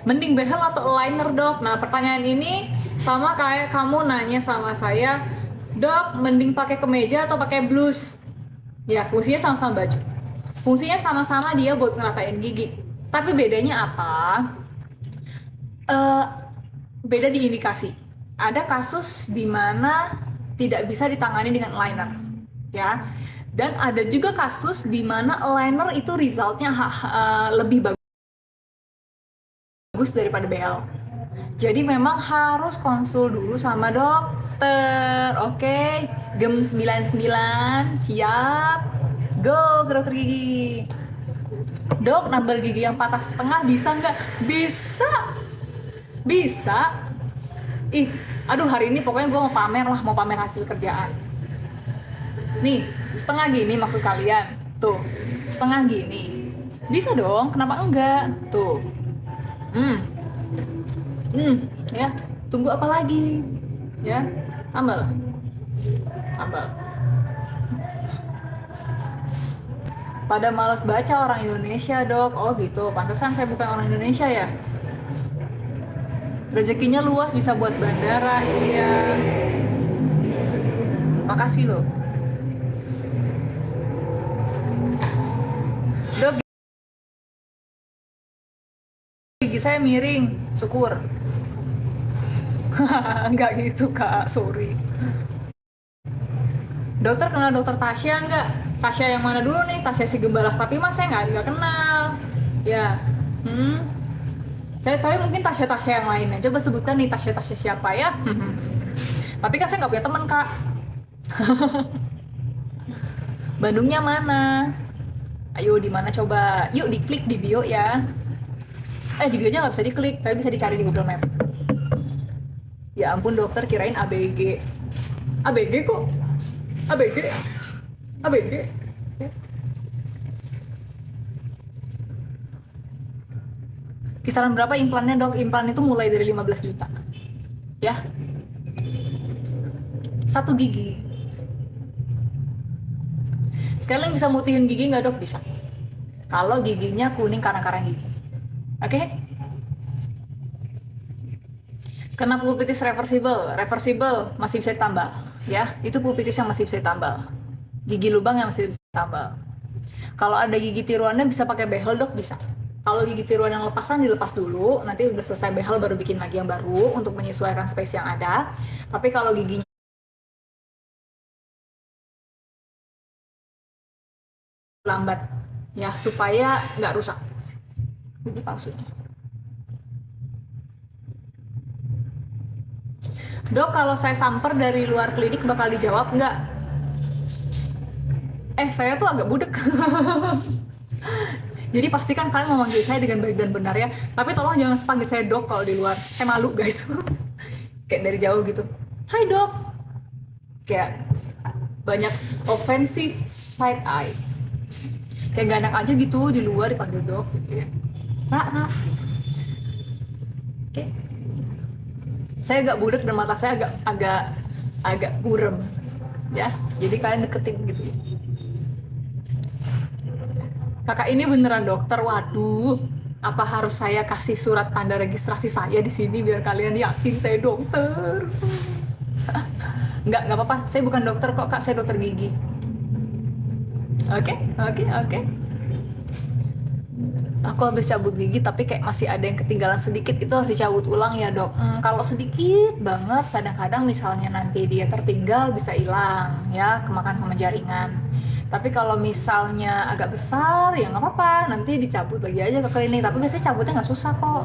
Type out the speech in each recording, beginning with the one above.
Mending behel atau aligner dok? Nah pertanyaan ini sama kayak kamu nanya sama saya, dok mending pakai kemeja atau pakai blus? Ya fungsinya sama-sama baju. Fungsinya sama-sama dia buat ngeratain gigi. Tapi bedanya apa? Eh, beda di indikasi. Ada kasus di mana tidak bisa ditangani dengan aligner, ya. Dan ada juga kasus di mana aligner itu resultnya lebih bagus daripada BL. Jadi memang harus konsul dulu sama dokter. Oke, gem 99, siap. Go ke dokter gigi. Dok, nambal gigi yang patah setengah bisa nggak? Bisa. Bisa. Ih, aduh hari ini pokoknya gue mau pamer lah, mau pamer hasil kerjaan. Nih, setengah gini maksud kalian. Tuh, setengah gini. Bisa dong, kenapa enggak? Tuh. Hmm, ya. Tunggu apa lagi? Ya, tambal. Tambal. Pada malas baca orang Indonesia, dok. Oh gitu, pantesan saya bukan orang Indonesia ya. Rezekinya luas, bisa buat bandara, iya. Makasih loh. Dok, gigi saya miring, syukur. Nggak gitu kak, sorry. Dokter kenal dokter Tasya nggak? Tasya yang mana dulu nih? Tasya si Gembala Sapi mas saya nggak kenal. Ya, saya tahu mungkin Tasya-Tasya yang lainnya. Coba sebutkan nih Tasya-Tasya siapa ya? Tapi kan saya nggak punya teman kak. Bandungnya mana? Ayo di mana coba? Yuk diklik di bio ya. Di bionya nggak bisa diklik, tapi bisa dicari di Google Map. Ya ampun dokter, kirain ABG. ABG kok? ABG? ABG? Kisaran berapa implannya dok? Implan itu mulai dari 15 juta. Ya. Satu gigi. Sekalian bisa mutihin gigi nggak dok? Bisa. Kalau giginya kuning karena karang gigi. Oke? Kena pulpitis reversible masih bisa ditambal. Ya, itu pulpitis yang masih bisa ditambal. Gigi lubang yang masih bisa ditambal. Kalau ada gigi tiruannya bisa pakai behel dok, bisa. Kalau gigi tiruan yang lepasan dilepas dulu, nanti udah selesai behel baru bikin lagi yang baru untuk menyesuaikan space yang ada. Tapi kalau giginya lambat, ya supaya nggak rusak gigi palsunya. Dok, kalau saya samper dari luar klinik bakal dijawab nggak? Saya tuh agak budek. Jadi pastikan kalian mau manggil saya dengan baik dan benar ya. Tapi tolong jangan panggil saya dok kalau di luar. Saya malu guys. Kayak dari jauh gitu. Hai dok. Kayak banyak offensive side eye. Kayak gak enak aja gitu di luar dipanggil dok gitu ya. Ra. Oke. Saya agak budek dan mata saya agak burem. Ya. Jadi kalian deketin gitu ya. Kakak ini beneran dokter, waduh. Apa harus saya kasih surat tanda registrasi saya di sini biar kalian yakin saya dokter? Nggak apa-apa. Saya bukan dokter kok kak, saya dokter gigi. Oke. Aku habis cabut gigi tapi kayak masih ada yang ketinggalan sedikit, itu harus dicabut ulang ya dok. Kalau sedikit banget, kadang-kadang misalnya nanti dia tertinggal bisa hilang ya, kemakan sama jaringan. Tapi kalau misalnya agak besar ya nggak apa-apa, nanti dicabut lagi aja ke klinik. Tapi biasanya cabutnya nggak susah kok.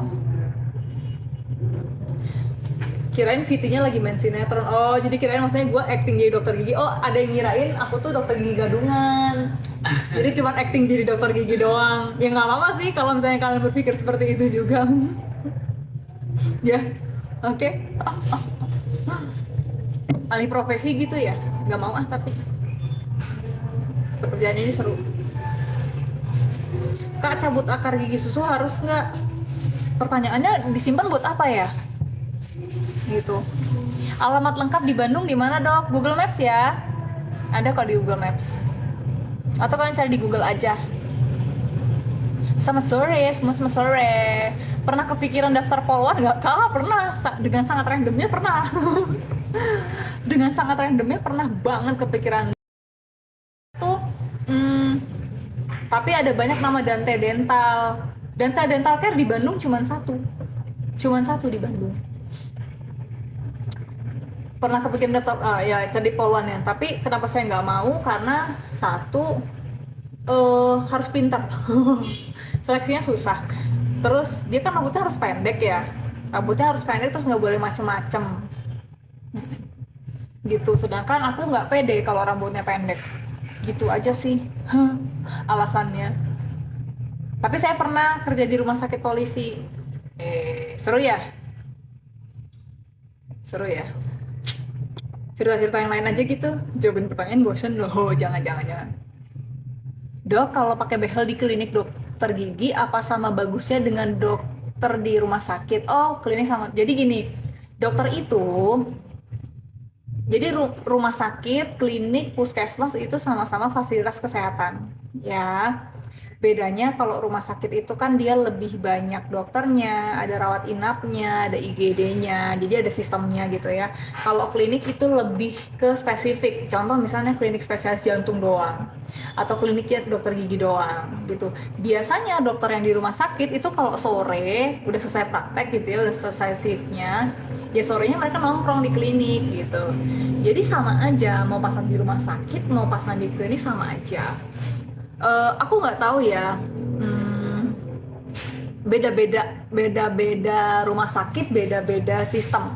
Kirain VT-nya lagi main sinetron. Oh, jadi kirain maksudnya gue acting jadi dokter gigi. Oh, ada yang ngirain aku tuh dokter gigi gadungan. Jadi cuma acting jadi dokter gigi doang. Ya nggak apa-apa sih kalau misalnya kalian berpikir seperti itu juga. Ya, oke. Alih profesi gitu ya? Nggak mau tapi pekerjaan ini seru. Kak, cabut akar gigi susu harus nggak? Pertanyaannya disimpan buat apa ya? Gitu. Alamat lengkap di Bandung di mana dok? Google Maps ya. Ada kok di Google Maps. Atau kalian cari di Google aja. Selamat sore. Pernah kepikiran daftar polwan nggak? Kak, pernah. Dengan sangat randomnya pernah. Dengan sangat randomnya pernah banget kepikiran tuh. Tapi ada banyak nama Dante Dental. Dante Dental Care di Bandung cuman satu di Bandung. Pernah kepikiran daftar ya tadi polwan ya, tapi kenapa saya nggak mau, karena satu harus pintar. Seleksinya susah, terus dia kan rambutnya harus pendek ya, terus nggak boleh macem-macem gitu, sedangkan aku nggak pede kalau rambutnya pendek. Gitu aja sih alasannya. Tapi saya pernah kerja di rumah sakit polisi. Seru ya, seru ya. Cerita-cerita yang lain aja gitu. Jawabin pertanyaan bosen loh. Jangan. Dok, kalau pakai behel di klinik dokter gigi apa sama bagusnya dengan dokter di rumah sakit? Oh, klinik sama. Jadi gini, dokter itu, jadi rumah sakit, klinik, puskesmas itu sama-sama fasilitas kesehatan, ya. Bedanya kalau rumah sakit itu kan dia lebih banyak dokternya, ada rawat inapnya, ada IGD-nya, jadi ada sistemnya gitu ya. Kalau klinik itu lebih ke spesifik, contoh misalnya klinik spesialis jantung doang, atau kliniknya dokter gigi doang gitu. Biasanya dokter yang di rumah sakit itu kalau sore udah selesai praktek gitu ya, udah selesai shiftnya, ya sorenya mereka nongkrong di klinik gitu. Jadi sama aja, mau pasang di rumah sakit, mau pasang di klinik sama aja. Aku nggak tahu ya, beda-beda rumah sakit, beda-beda sistem.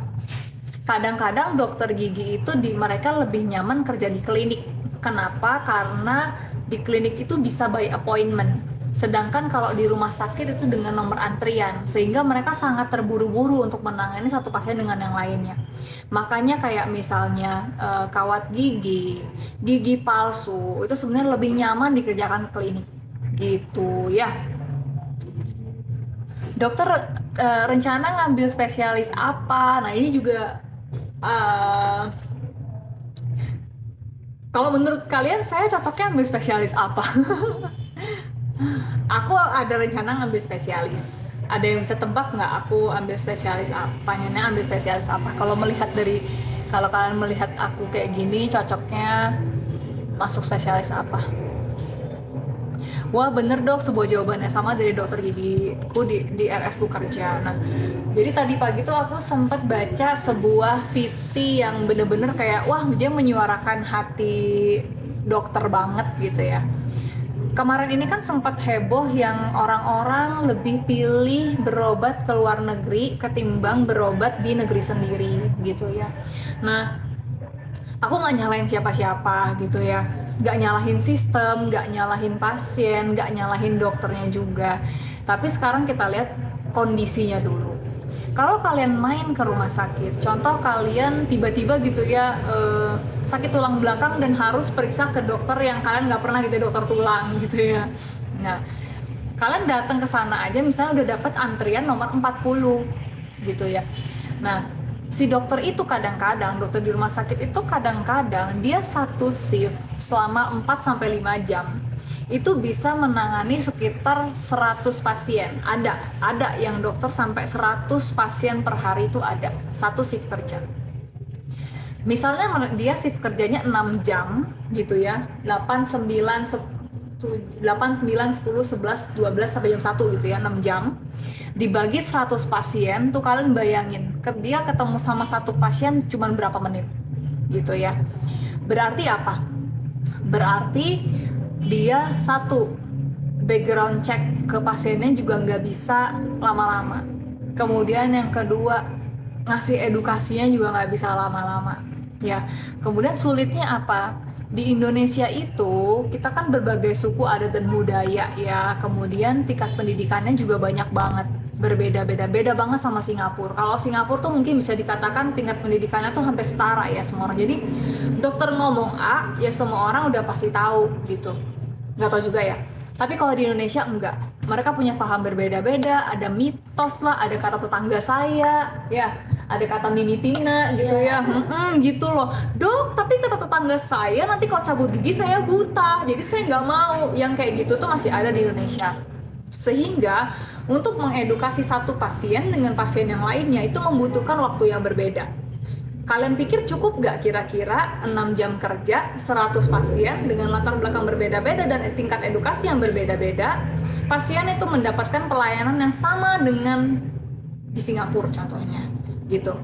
Kadang-kadang dokter gigi itu mereka lebih nyaman kerja di klinik. Kenapa? Karena di klinik itu bisa by appointment. Sedangkan kalau di rumah sakit itu dengan nomor antrian, sehingga mereka sangat terburu-buru untuk menangani satu pasien dengan yang lainnya. Makanya kayak misalnya kawat gigi, gigi palsu, itu sebenarnya lebih nyaman dikerjakan klinik gitu ya. Dokter rencana ngambil spesialis apa? Nah ini juga kalau menurut kalian saya cocoknya ambil spesialis apa? Aku ada rencana ngambil spesialis. Ada yang bisa tebak nggak aku ambil spesialis apa? Pengennya ambil spesialis apa? Kalau kalian melihat aku kayak gini, cocoknya masuk spesialis apa? Wah bener dok, sebuah jawabannya sama dari dokter gigiku di RS ku kerja. Nah, jadi tadi pagi tuh aku sempat baca sebuah VT yang bener-bener kayak, wah dia menyuarakan hati dokter banget gitu ya. Kemarin ini kan sempat heboh yang orang-orang lebih pilih berobat ke luar negeri ketimbang berobat di negeri sendiri gitu ya. Nah, aku nggak nyalahin siapa-siapa gitu ya, nggak nyalahin sistem, nggak nyalahin pasien, nggak nyalahin dokternya juga. Tapi sekarang kita lihat kondisinya dulu. Kalau kalian main ke rumah sakit, contoh kalian tiba-tiba gitu ya sakit tulang belakang dan harus periksa ke dokter yang kalian nggak pernah gitu, dokter tulang gitu ya. Nah, kalian datang ke sana aja misalnya udah dapat antrian nomor 40 gitu ya. Nah, si dokter itu kadang-kadang, dokter di rumah sakit itu kadang-kadang dia satu shift selama 4-5 jam itu bisa menangani sekitar 100 pasien. Ada yang dokter sampai 100 pasien per hari itu ada, satu shift kerja. Misalnya dia shift kerjanya 6 jam gitu ya, 8, 9, 10, 11, 12 sampai jam 1 gitu ya, 6 jam. Dibagi 100 pasien, tuh kalian bayangin, dia ketemu sama satu pasien cuma berapa menit gitu ya. Berarti apa? Berarti dia satu, background check ke pasiennya juga nggak bisa lama-lama. Kemudian yang kedua, ngasih edukasinya juga nggak bisa lama-lama ya. Kemudian sulitnya apa? Di Indonesia itu kita kan berbagai suku, adat dan budaya ya. Kemudian tingkat pendidikannya juga banyak banget, beda banget sama Singapura. Kalau Singapura tuh mungkin bisa dikatakan tingkat pendidikannya tuh hampir setara ya semua orang. Jadi dokter ngomong A ya semua orang udah pasti tahu gitu. Nggak tahu juga ya. Tapi kalau di Indonesia enggak, mereka punya paham berbeda-beda, ada mitos lah, ada kata tetangga saya, ya, ada kata Mimi Tina gitu ya, gitu loh. Dok, tapi kata tetangga saya nanti kalau cabut gigi saya buta, jadi saya nggak mau. Yang kayak gitu tuh masih ada di Indonesia. Sehingga untuk mengedukasi satu pasien dengan pasien yang lainnya itu membutuhkan waktu yang berbeda. Kalian pikir cukup gak kira-kira 6 jam kerja, 100 pasien dengan latar belakang berbeda-beda dan tingkat edukasi yang berbeda-beda, pasien itu mendapatkan pelayanan yang sama dengan di Singapura contohnya, gitu.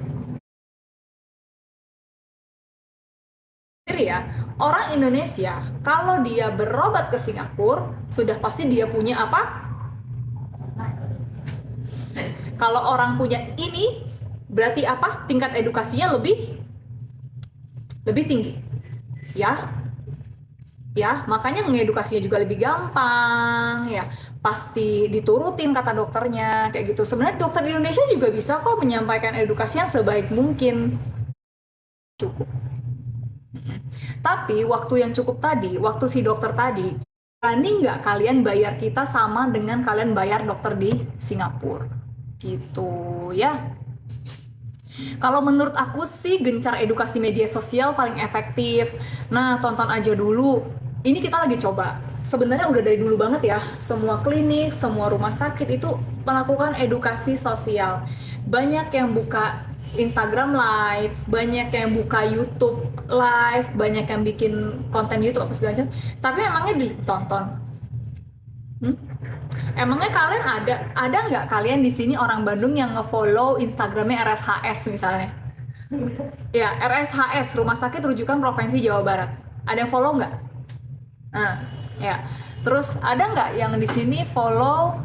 Ya, orang Indonesia kalau dia berobat ke Singapura, sudah pasti dia punya apa? Kalau orang punya ini, berarti apa? Tingkat edukasinya lebih tinggi. Ya. Ya, makanya mengedukasinya juga lebih gampang, ya. Pasti diturutin kata dokternya kayak gitu. Sebenarnya dokter Indonesia juga bisa kok menyampaikan edukasi yang sebaik mungkin. Cukup. Tapi waktu yang cukup tadi, waktu si dokter tadi, berani nggak kalian bayar kita sama dengan kalian bayar dokter di Singapura? Gitu ya. Kalau menurut aku sih gencar edukasi media sosial paling efektif. Nah, tonton aja dulu. Ini kita lagi coba. Sebenarnya udah dari dulu banget ya, semua klinik, semua rumah sakit itu melakukan edukasi sosial. Banyak yang buka Instagram live, banyak yang buka YouTube live, banyak yang bikin konten YouTube apa segala macam. Tapi emangnya ditonton? Emangnya kalian ada nggak kalian di sini orang Bandung yang ngefollow Instagramnya RSHS misalnya? Ya, RSHS Rumah Sakit Rujukan Provinsi Jawa Barat. Ada yang follow nggak? Nah, ya. Terus ada nggak yang di sini follow